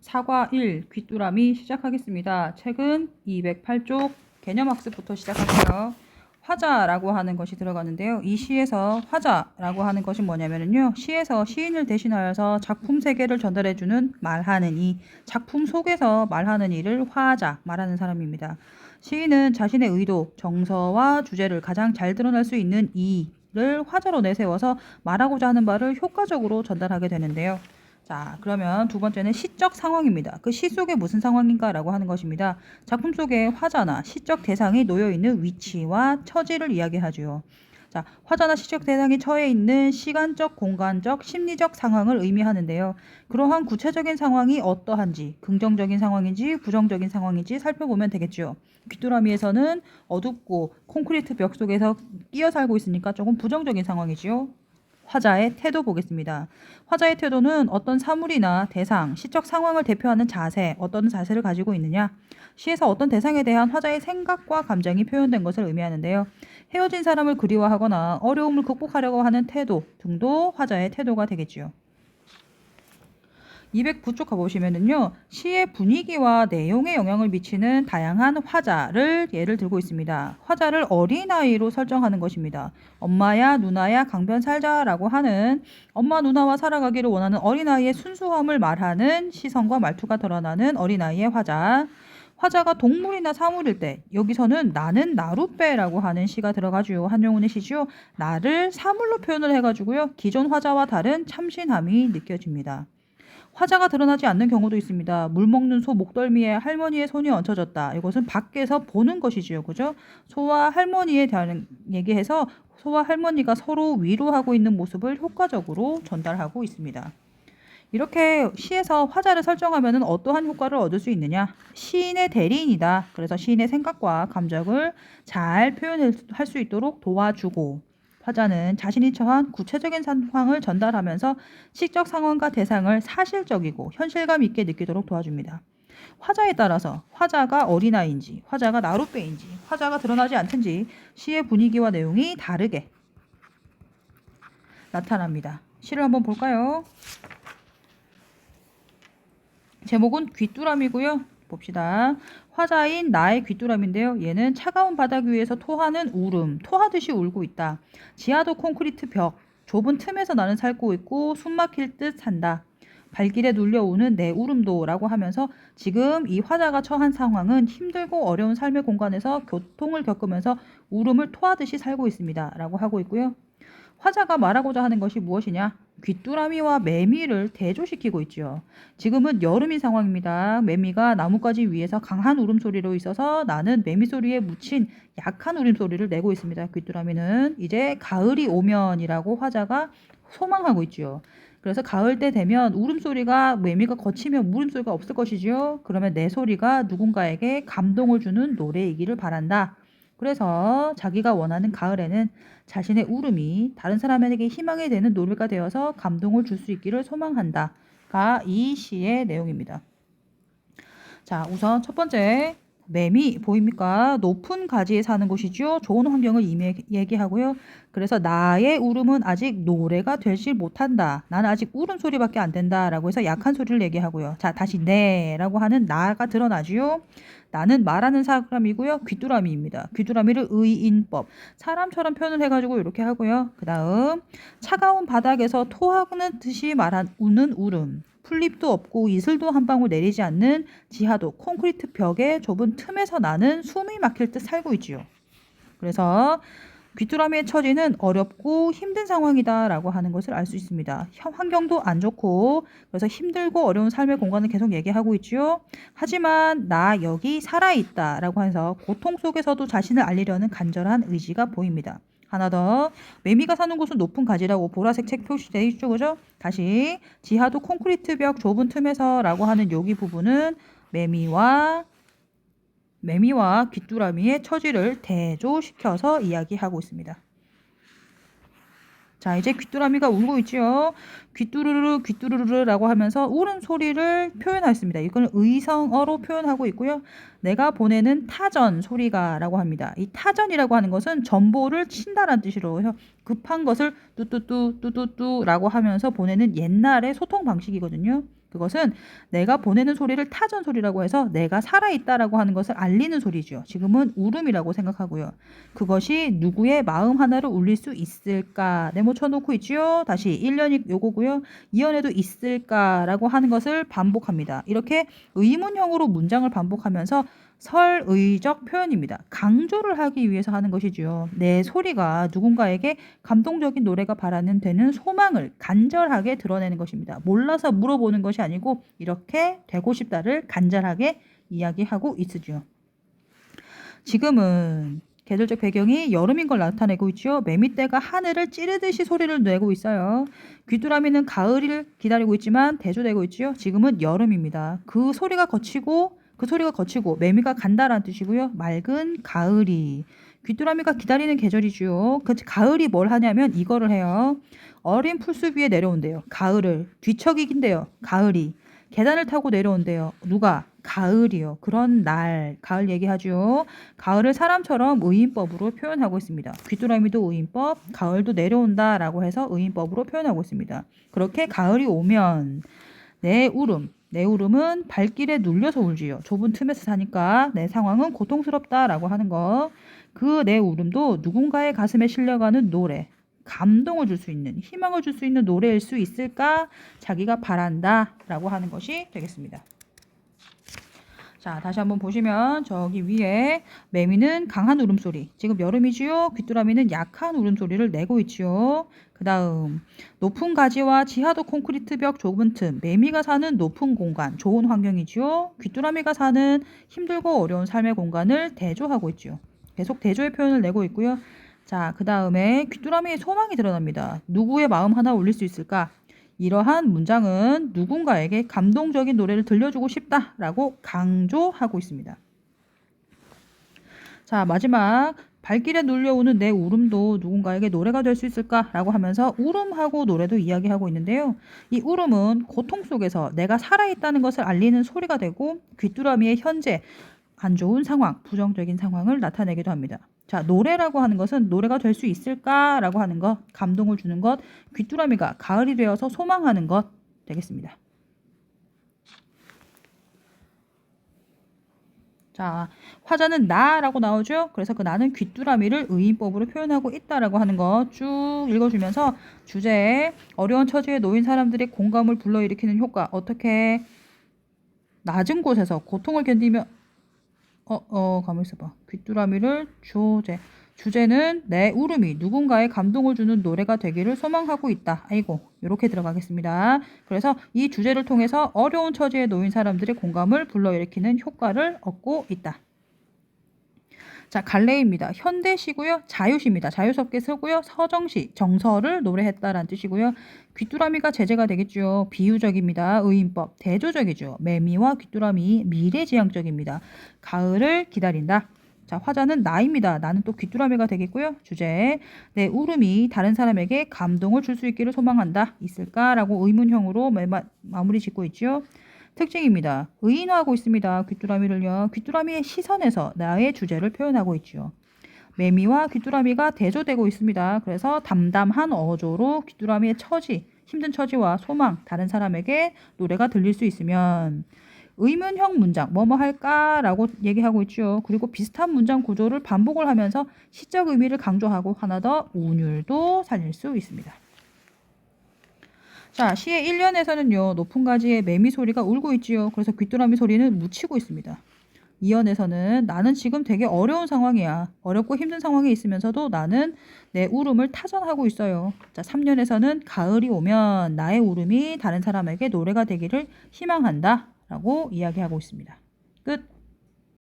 사과 1 귀뚜라미 시작하겠습니다. 책은 208쪽 개념학습부터 시작할게요. 화자라고 하는 것이 들어가는데요. 이 시에서 화자라고 하는 것이 뭐냐면요. 시에서 시인을 대신하여서 작품 세계를 전달해주는 말하는 이, 작품 속에서 말하는 이를 화자, 말하는 사람입니다. 시인은 자신의 의도, 정서와 주제를 가장 잘 드러낼 수 있는 이를 화자로 내세워서 말하고자 하는 바를 효과적으로 전달하게 되는데요. 자, 그러면 두 번째는 시적 상황입니다. 그 시 속에 무슨 상황인가라고 하는 것입니다. 작품 속에 화자나 시적 대상이 놓여 있는 위치와 처지를 이야기하죠. 자, 화자나 시적 대상이 처해 있는 시간적, 공간적, 심리적 상황을 의미하는데요. 그러한 구체적인 상황이 어떠한지, 긍정적인 상황인지 부정적인 상황인지 살펴보면 되겠죠. 귀뚜라미에서는 어둡고 콘크리트 벽 속에서 끼어 살고 있으니까 조금 부정적인 상황이지요. 화자의 태도 보겠습니다. 화자의 태도는 어떤 사물이나 대상, 시적 상황을 대표하는 자세, 어떤 자세를 가지고 있느냐, 시에서 어떤 대상에 대한 화자의 생각과 감정이 표현된 것을 의미하는데요. 헤어진 사람을 그리워하거나 어려움을 극복하려고 하는 태도 등도 화자의 태도가 되겠지요. 209쪽 가보시면은요, 시의 분위기와 내용에 영향을 미치는 다양한 화자를 예를 들고 있습니다. 화자를 어린아이로 설정하는 것입니다. 엄마야, 누나야, 강변 살자라고 하는 엄마, 누나와 살아가기를 원하는 어린아이의 순수함을 말하는 시선과 말투가 드러나는 어린아이의 화자. 화자가 동물이나 사물일 때 여기서는 나는 나룻배라고 하는 시가 들어가죠. 한용운의 시죠. 나를 사물로 표현을 해가지고요. 기존 화자와 다른 참신함이 느껴집니다. 화자가 드러나지 않는 경우도 있습니다. 물 먹는 소 목덜미에 할머니의 손이 얹혀졌다. 이것은 밖에서 보는 것이지요. 그죠? 소와 할머니에 대한 얘기해서 소와 할머니가 서로 위로하고 있는 모습을 효과적으로 전달하고 있습니다. 이렇게 시에서 화자를 설정하면 어떠한 효과를 얻을 수 있느냐? 시인의 대리인이다. 그래서 시인의 생각과 감정을 잘 표현할 수 있도록 도와주고, 화자는 자신이 처한 구체적인 상황을 전달하면서 시적 상황과 대상을 사실적이고 현실감 있게 느끼도록 도와줍니다. 화자에 따라서 화자가 어린아이인지, 화자가 나룻배인지, 화자가 드러나지 않든지 시의 분위기와 내용이 다르게 나타납니다. 시를 한번 볼까요? 제목은 귀뚜라미고요. 봅시다. 화자인 나의 귀뚜라미인데요. 얘는 차가운 바닥 위에서 토하는 울음, 토하듯이 울고 있다. 지하도 콘크리트 벽, 좁은 틈에서 나는 살고 있고 숨 막힐 듯 산다. 발길에 눌려오는 내 울음도라고 하면서 지금 이 화자가 처한 상황은 힘들고 어려운 삶의 공간에서 고통을 겪으면서 울음을 토하듯이 살고 있습니다. 라고 하고 있고요. 화자가 말하고자 하는 것이 무엇이냐? 귀뚜라미와 매미를 대조시키고 있죠. 지금은 여름인 상황입니다. 매미가 나뭇가지 위에서 강한 울음소리로 있어서 나는 매미 소리에 묻힌 약한 울음소리를 내고 있습니다. 귀뚜라미는 이제 가을이 오면이라고 화자가 소망하고 있죠. 그래서 가을 때 되면 울음소리가 매미가 거치면 울음소리가 없을 것이지요. 그러면 내 소리가 누군가에게 감동을 주는 노래이기를 바란다. 그래서 자기가 원하는 가을에는 자신의 울음이 다른 사람에게 희망이 되는 노래가 되어서 감동을 줄 수 있기를 소망한다가 이 시의 내용입니다. 자, 우선 첫 번째 매미 보입니까? 높은 가지에 사는 곳이죠. 좋은 환경을 얘기하고요. 그래서 나의 울음은 아직 노래가 되지 못한다. 나는 아직 울음소리밖에 안 된다라고 해서 약한 소리를 얘기하고요. 자, 다시 네라고 하는 나가 드러나지요. 나는 말하는 사람이고요. 귀뚜라미입니다. 귀뚜라미를 의인법, 사람처럼 표현을 해가지고 이렇게 하고요. 그 다음 차가운 바닥에서 토하는 듯이 우는 울음. 풀잎도 없고 이슬도 한 방울 내리지 않는 지하도 콘크리트 벽의 좁은 틈에서 나는 숨이 막힐 듯 살고 있지요. 그래서 귀뚜라미의 처지는 어렵고 힘든 상황이다 라고 하는 것을 알 수 있습니다. 환경도 안 좋고 그래서 힘들고 어려운 삶의 공간을 계속 얘기하고 있지요. 하지만 나 여기 살아있다 라고 해서 고통 속에서도 자신을 알리려는 간절한 의지가 보입니다. 하나 더, 매미가 사는 곳은 높은 가지라고 보라색 책 표시되어 있죠. 그죠? 다시 지하도 콘크리트 벽 좁은 틈에서 라고 하는 여기 부분은 매미와 귀뚜라미의 처지를 대조시켜서 이야기하고 있습니다. 자, 이제 귀뚜라미가 울고 있죠. 귀뚜루루 귀뚜루루라고 하면서 울음 소리를 표현했습니다. 이거는 의성어로 표현하고 있고요. 내가 보내는 타전 소리가 라고 합니다. 이 타전이라고 하는 것은 전보를 친다라는 뜻으로 해서 급한 것을 뚜뚜뚜 뚜뚜뚜 라고 하면서 보내는 옛날의 소통 방식이거든요. 그것은 내가 보내는 소리를 타전 소리라고 해서 내가 살아있다라고 하는 것을 알리는 소리죠. 지금은 울음이라고 생각하고요. 그것이 누구의 마음 하나를 울릴 수 있을까? 네모 쳐놓고 있지요. 다시 1년이 요거고요. 2년에도 있을까라고 하는 것을 반복합니다. 이렇게 의문형으로 문장을 반복하면서 설의적 표현입니다. 강조를 하기 위해서 하는 것이지요. 내 소리가 누군가에게 감동적인 노래가 바라는 되는 소망을 간절하게 드러내는 것입니다. 몰라서 물어보는 것이 아니고 이렇게 되고 싶다를 간절하게 이야기하고 있으죠. 지금은 계절적 배경이 여름인 걸 나타내고 있죠. 매미떼가 하늘을 찌르듯이 소리를 내고 있어요. 귀뚜라미는 가을을 기다리고 있지만 대조되고 있죠. 지금은 여름입니다. 그 소리가 거치고 매미가 간다라는 뜻이고요. 맑은 가을이. 귀뚜라미가 기다리는 계절이죠. 그 가을이 뭘 하냐면 이거를 해요. 어린 풀숲 위에 내려온대요. 가을을. 뒤척이긴데요. 가을이. 계단을 타고 내려온대요. 누가? 가을이요. 그런 날. 가을 얘기하죠. 가을을 사람처럼 의인법으로 표현하고 있습니다. 귀뚜라미도 의인법, 가을도 내려온다라고 해서 의인법으로 표현하고 있습니다. 그렇게 가을이 오면 내 울음은 발길에 눌려서 울지요. 좁은 틈에서 사니까 내 상황은 고통스럽다라고 하는 거. 그 내 울음도 누군가의 가슴에 실려가는 노래, 감동을 줄 수 있는, 희망을 줄 수 있는 노래일 수 있을까? 자기가 바란다라고 하는 것이 되겠습니다. 자, 다시 한번 보시면 저기 위에 매미는 강한 울음소리. 지금 여름이지요. 귀뚜라미는 약한 울음소리를 내고 있지요. 그 다음 높은 가지와 지하도 콘크리트 벽 좁은 틈. 매미가 사는 높은 공간, 좋은 환경이지요. 귀뚜라미가 사는 힘들고 어려운 삶의 공간을 대조하고 있지요. 계속 대조의 표현을 내고 있고요. 자, 그 다음에 귀뚜라미의 소망이 드러납니다. 누구의 마음 하나 울릴 수 있을까? 이러한 문장은 누군가에게 감동적인 노래를 들려주고 싶다라고 강조하고 있습니다. 자, 마지막 발길에 눌려오는 내 울음도 누군가에게 노래가 될 수 있을까라고 하면서 울음하고 노래도 이야기하고 있는데요. 이 울음은 고통 속에서 내가 살아있다는 것을 알리는 소리가 되고 귀뚜라미의 현재 안 좋은 상황, 부정적인 상황을 나타내기도 합니다. 자, 노래라고 하는 것은 노래가 될 수 있을까라고 하는 것, 감동을 주는 것, 귀뚜라미가 가을이 되어서 소망하는 것 되겠습니다. 자, 화자는 나라고 나오죠. 그래서 그 나는 귀뚜라미를 의인법으로 표현하고 있다라고 하는 거 쭉 읽어주면서 주제에 어려운 처지에 놓인 사람들의 공감을 불러일으키는 효과, 어떻게 낮은 곳에서 고통을 견디며 가만 있어봐. 귀뚜라미를 주제는 내 울음이 누군가의 감동을 주는 노래가 되기를 소망하고 있다. 아이고, 이렇게 들어가겠습니다. 그래서 이 주제를 통해서 어려운 처지에 놓인 사람들의 공감을 불러일으키는 효과를 얻고 있다. 자, 갈래입니다. 현대시고요. 자유시입니다. 자유스럽게 쓰고요. 서정시, 정서를 노래했다라는 뜻이고요. 귀뚜라미가 제재가 되겠죠. 비유적입니다. 의인법, 대조적이죠. 매미와 귀뚜라미, 미래지향적입니다. 가을을 기다린다. 자, 화자는 나입니다. 나는 또 귀뚜라미가 되겠고요. 주제, 내 울음이 다른 사람에게 감동을 줄 수 있기를 소망한다. 있을까라고 의문형으로 마무리 짓고 있죠. 특징입니다. 의인화하고 있습니다. 귀뚜라미를요. 귀뚜라미의 시선에서 나의 주제를 표현하고 있죠. 매미와 귀뚜라미가 대조되고 있습니다. 그래서 담담한 어조로 귀뚜라미의 처지, 힘든 처지와 소망, 다른 사람에게 노래가 들릴 수 있으면 의문형 문장, 뭐뭐 할까라고 얘기하고 있죠. 그리고 비슷한 문장 구조를 반복을 하면서 시적 의미를 강조하고 하나 더 운율도 살릴 수 있습니다. 자, 시의 1년에서는요. 높은 가지에 매미 소리가 울고 있지요. 그래서 귀뚜라미 소리는 묻히고 있습니다. 2연에서는 나는 지금 되게 어려운 상황이야. 어렵고 힘든 상황에 있으면서도 나는 내 울음을 타전하고 있어요. 자, 3년에서는 가을이 오면 나의 울음이 다른 사람에게 노래가 되기를 희망한다 라고 이야기하고 있습니다. 끝.